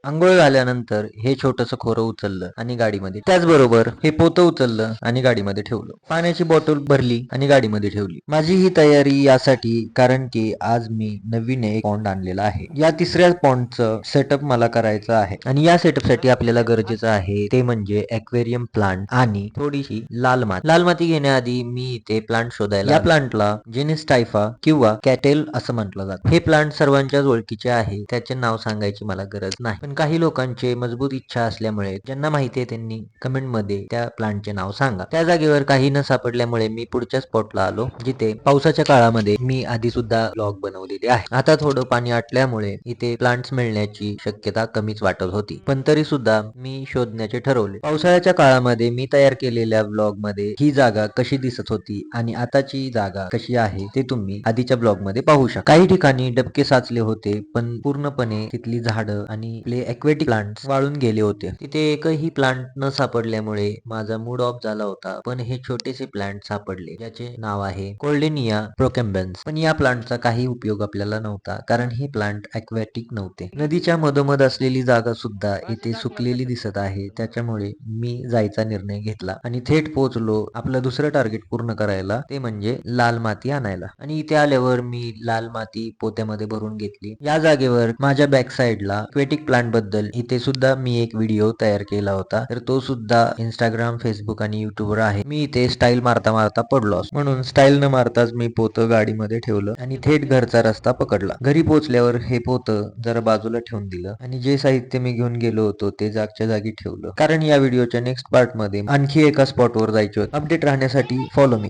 अंघोळ झाल्यानंतर हे छोटस खोरं उचललं आणि गाडीमध्ये, त्याचबरोबर हे पोतं उचललं आणि गाडीमध्ये ठेवलं. पाण्याची बॉटल भरली आणि गाडीमध्ये ठेवली. माझी ही तयारी यासाठी कारण की आज मी नवीन एक पॉन्ड आणलेला आहे. या तिसऱ्या पॉन्डचं सेटअप मला करायचं आहे आणि या सेटअप साठी आपल्याला गरजेचं आहे ते म्हणजे ॲक्वेरियम प्लांट आणि थोडीशी लाल माती. लाल माती घेण्याआधी मी इथे प्लांट शोधायला, या प्लांटला जेनिस टायफा किंवा कॅटेल असं म्हटलं जातं. हे प्लांट सर्वांच्याच ओळखीचे आहे, त्याचे नाव सांगायची मला गरज नाही. पण काही लोकांचे मजबूत इच्छा असल्यामुळे ज्यांना माहिती आहे त्यांनी कमेंट मध्ये त्या प्लांटचे नाव सांगा. त्या जागेवर काही न सापडल्यामुळे मी पुढच्या स्पॉटला आलो, जिथे पावसाच्या काळामध्ये मी आधी सुद्धा ब्लॉग बनवलेले आहे. आता थोडं पाणी आटल्यामुळे इथे प्लांट्स मिळण्याची शक्यता कमीच वाटत होती, पण तरी सुद्धा मी शोधण्याचे ठरवले. पावसाळ्याच्या काळामध्ये मी तयार केलेल्या ब्लॉग मध्ये ही जागा कशी दिसत होती आणि आताची जागा कशी आहे ते तुम्ही आधीच्या ब्लॉग मध्ये पाहू शकता. काही ठिकाणी डबके साचले होते, पण पूर्णपणे तिथली झाडं आणि आपले ॲक्वेटिक प्लांट्स वाळून गेले होते. तिथे एकही प्लांट न सापडल्यामुळे माझा मूड ऑफ झाला होता. पण हे छोटेसे प्लांट सापडले, ज्याचे नाव आहे कोल्डेनिया प्रोकॅम्बन्स. पण या प्लांटचा काही उपयोग आपल्याला नव्हता, कारण हे प्लांट ॲक्वेटिक नव्हते. नदीच्या मधोमध असलेली जागा सुद्धा इथे सुकलेली दिसत आहे, त्याच्यामुळे मी जायचा निर्णय घेतला आणि थेट पोहोचलो आपलं दुसरं टार्गेट पूर्ण करायला, ते म्हणजे लाल माती आणायला. आणि इथे आल्यावर मी लाल माती पोत्यामध्ये भरून घेतली. या जागेवर माझ्या बॅक साइडला ॲक्वेटिक प्लांट बद्दल इथे सुद्धा मी एक व्हिडिओ तयार केला होता, तर तो सुद्धा इंस्टाग्राम, फेसबुक आणि युट्यूबवर आहे. मी इथे स्टाईल मारता मारता पडलो, म्हणून स्टाईल न मारताच मी पोतं गाडीमध्ये ठेवलं आणि थेट घरचा रस्ता पकडला. घरी पोहोचल्यावर हे पोतं जरा बाजूला ठेवून दिलं आणि जे साहित्य मी घेऊन गेलो होतो ते जागच्या जागी ठेवलं, कारण या व्हिडिओच्या नेक्स्ट पार्ट मध्ये आणखी एका स्पॉटवर जायचे होते. अपडेट राहण्यासाठी फॉलो मी.